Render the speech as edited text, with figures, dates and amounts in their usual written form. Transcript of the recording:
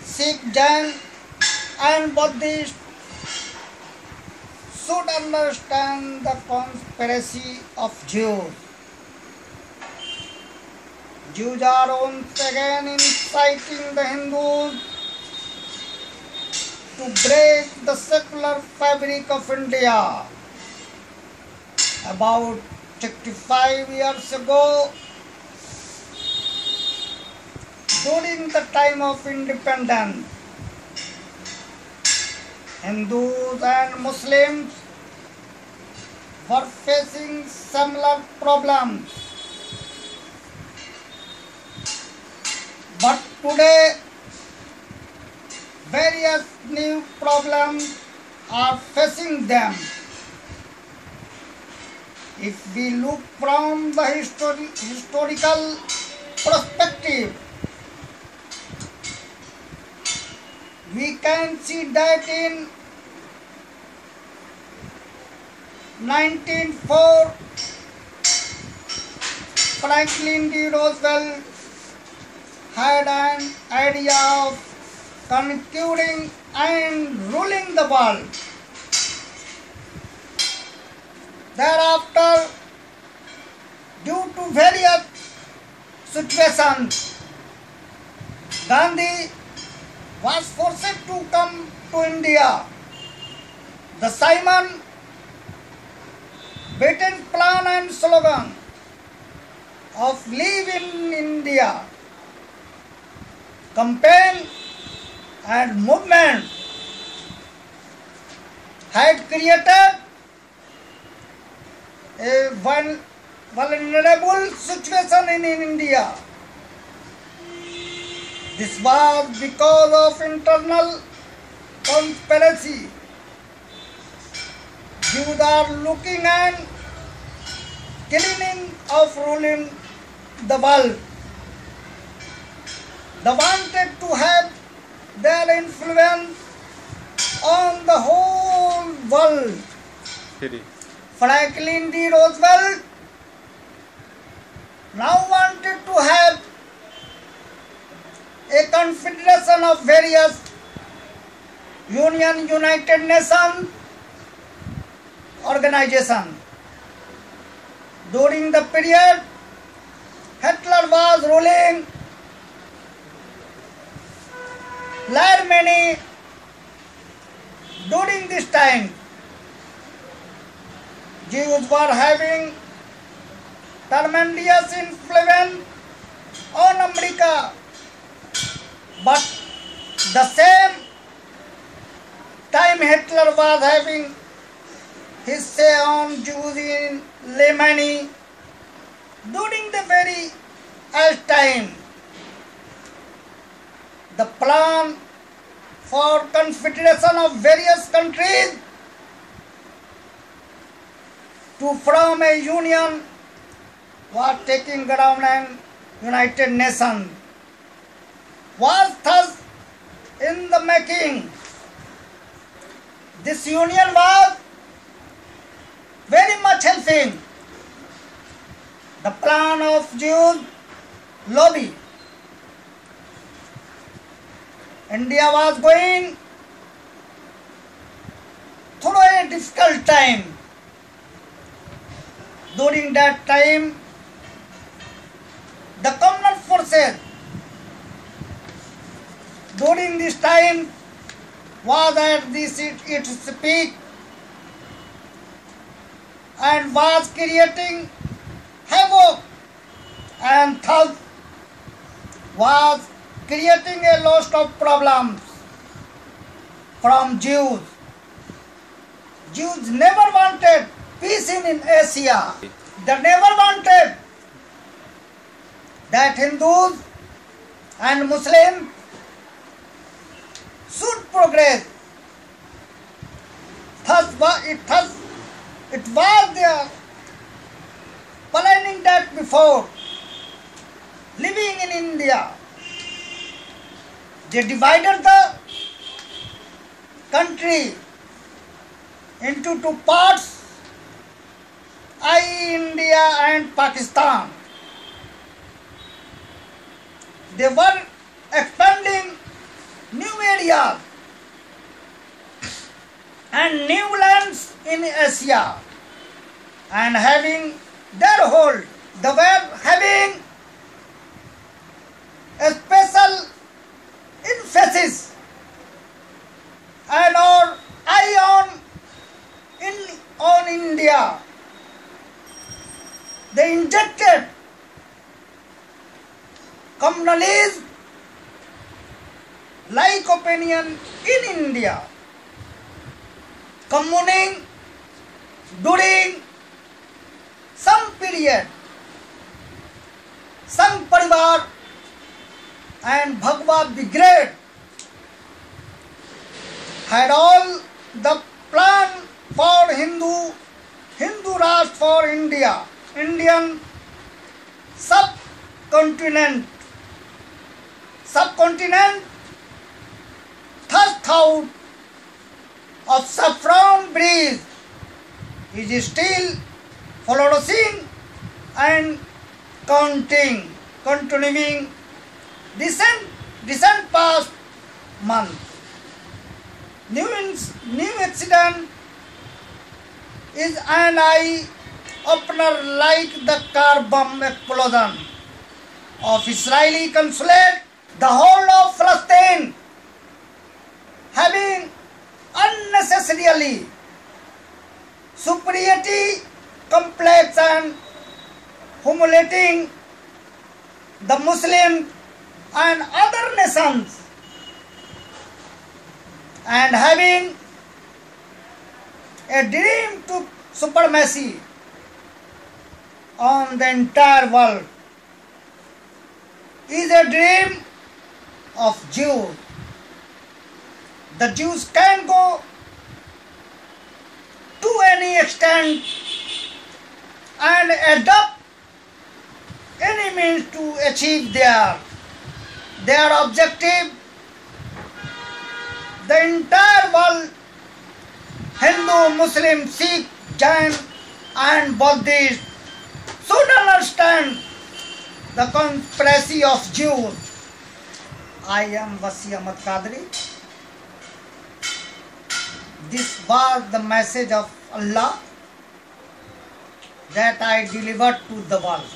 Sikh, Jain and Buddhist should understand the conspiracy of Jews. Jews are once again inciting the Hindus to break the secular fabric of India. About 65 years ago, during the time of independence, Hindus and Muslims were facing similar problems. But today, various new problems are facing them. If we look from the historical perspective, we can see that in 1904, Franklin D. Roosevelt had an idea of conquering and ruling the world. Thereafter, due to various situations, Gandhi was forced to come to India. The Simon Batten plan and slogan of Live in India campaign and movement had created a vulnerable situation in India. This was because of internal conspiracy. Jews are looking and cleaning of ruling the world. They wanted to have their influence on the whole world. Franklin D. Roosevelt now wanted to have a confederation of various United Nations organizations. During the period Hitler was ruling Germany, during this time Jews were having tremendous influence on America. But the same time Hitler was having his say on Jews in Germany. During the very time, the plan for confederation of various countries to form a union was taking ground and United Nations was thus in the making. This union was very much helping the plan of Jews lobby. India was going through a difficult time. During that time, the communal forces during this time was at its peak and was creating havoc and thus was creating a lot of problems from Jews. Jews never wanted peace in Asia. They never wanted that Hindus and Muslims should progress. It was their planning that before living in India, they divided the country into two parts, India and Pakistan. They were expanding new areas and new lands in Asia, and having their hold, they were having a special emphasis and or eye on India. They injected communalism like opinion in India. Communing during some period, Sangh Parivar and Bhagwat the Great had all the plan for Hindu Rashtra for India, Indian subcontinent, thrust out of saffron breeze is still flourishing and continuing recent past month. New accident is an eye opener like the car bomb explosion of Israeli consulate. The whole of Palestine having unnecessarily superiority complex and humiliating the Muslim and other nations, and having a dream to supremacy on the entire world is a dream of Jews. The Jews can go to any extent and adopt any means to achieve their objective. The entire world, Hindu, Muslim, Sikh, Jain and Buddhist, should understand the conspiracy of Jews. I am Wasi Ahmad Qadri. This was the message of Allah that I delivered to the world.